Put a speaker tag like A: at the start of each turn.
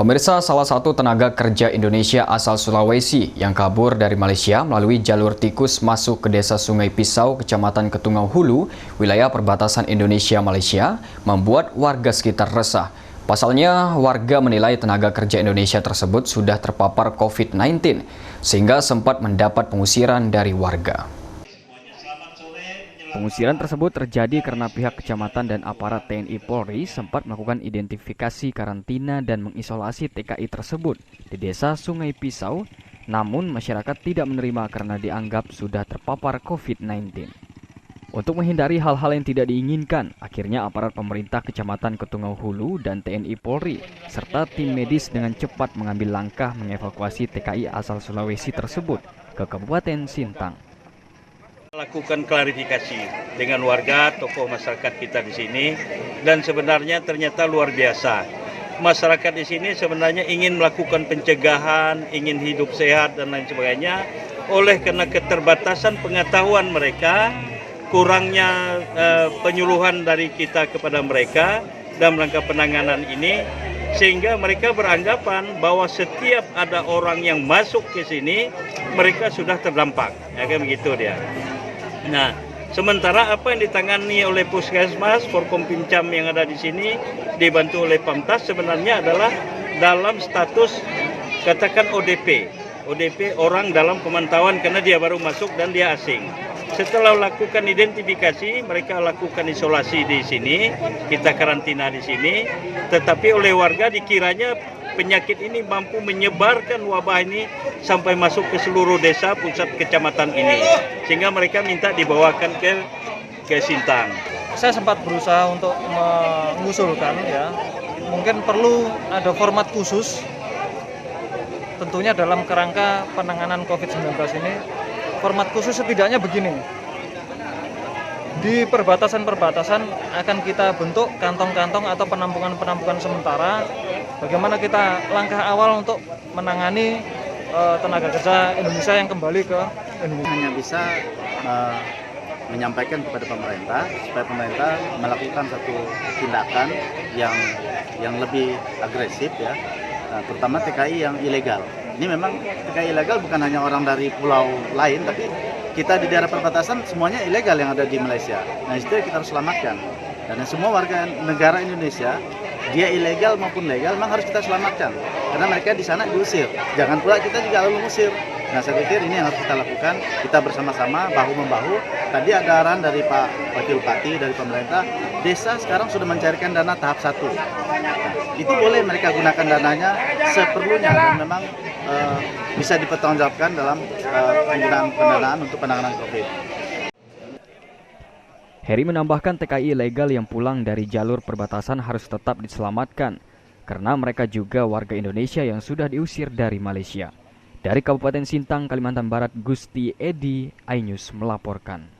A: Pemirsa, salah satu tenaga kerja Indonesia asal Sulawesi yang kabur dari Malaysia melalui jalur tikus masuk ke desa Sungai Pisau, Kecamatan Ketungau Hulu, wilayah perbatasan Indonesia-Malaysia, membuat warga sekitar resah. Pasalnya, warga menilai tenaga kerja Indonesia tersebut sudah terpapar COVID-19, sehingga sempat mendapat pengusiran dari warga. Pengusiran tersebut terjadi karena pihak kecamatan dan aparat TNI Polri sempat melakukan identifikasi karantina dan mengisolasi TKI tersebut di desa Sungai Pisau, namun masyarakat tidak menerima karena dianggap sudah terpapar COVID-19. Untuk menghindari hal-hal yang tidak diinginkan, akhirnya aparat pemerintah Kecamatan Ketungau Hulu dan TNI Polri serta tim medis dengan cepat mengambil langkah mengevakuasi TKI asal Sulawesi tersebut ke Kabupaten Sintang.
B: Lakukan klarifikasi dengan warga, tokoh masyarakat kita di sini, dan sebenarnya ternyata luar biasa. Masyarakat di sini sebenarnya ingin melakukan pencegahan, ingin hidup sehat dan lain sebagainya. Oleh karena keterbatasan pengetahuan mereka, kurangnya penyuluhan dari kita kepada mereka dalam rangka penanganan ini, sehingga mereka beranggapan bahwa setiap ada orang yang masuk ke sini, mereka sudah terdampak. Ya, kayak begitu dia. Nah, sementara apa yang ditangani oleh Puskesmas, Forkompimcam yang ada di sini, dibantu oleh Pamtas, sebenarnya adalah dalam status katakan ODP. ODP orang dalam pemantauan karena dia baru masuk dan dia asing. Setelah lakukan identifikasi, mereka lakukan isolasi di sini, kita karantina di sini, tetapi oleh warga dikiranya penyakit ini mampu menyebarkan wabah ini sampai masuk ke seluruh desa pusat kecamatan ini, sehingga mereka minta dibawakan ke Sintang.
C: Saya sempat berusaha untuk mengusulkan, ya, mungkin perlu ada format khusus, tentunya dalam kerangka penanganan COVID-19 ini. Format khusus setidaknya begini, di perbatasan-perbatasan akan kita bentuk kantong-kantong atau penampungan-penampungan sementara. Bagaimana kita langkah awal untuk menangani tenaga kerja Indonesia yang kembali ke Indonesia.
D: Hanya bisa menyampaikan kepada pemerintah supaya pemerintah melakukan satu tindakan yang lebih agresif, ya, terutama TKI yang ilegal. Ini memang TKI ilegal bukan hanya orang dari pulau lain, tapi kita di daerah perbatasan semuanya ilegal yang ada di Malaysia. Nah, itu kita harus selamatkan. Dan semua warga negara Indonesia, dia ilegal maupun legal, memang harus kita selamatkan. Karena mereka di sana diusir. Jangan pula kita juga lalu mengusir. Nah, saya pikir ini yang harus kita lakukan. Kita bersama-sama, bahu-membahu. Tadi ada arahan dari Pak Wakil Bupati, dari pemerintah. Desa sekarang sudah mencairkan dana tahap 1. Nah, itu boleh mereka gunakan dananya seperlunya. Dan memang bisa dipertanggungjawabkan dalam penggunaan pendanaan untuk penanganan COVID.
A: Heri menambahkan TKI ilegal yang pulang dari jalur perbatasan harus tetap diselamatkan karena mereka juga warga Indonesia yang sudah diusir dari Malaysia. Dari Kabupaten Sintang, Kalimantan Barat, Gusti Edi, iNews melaporkan.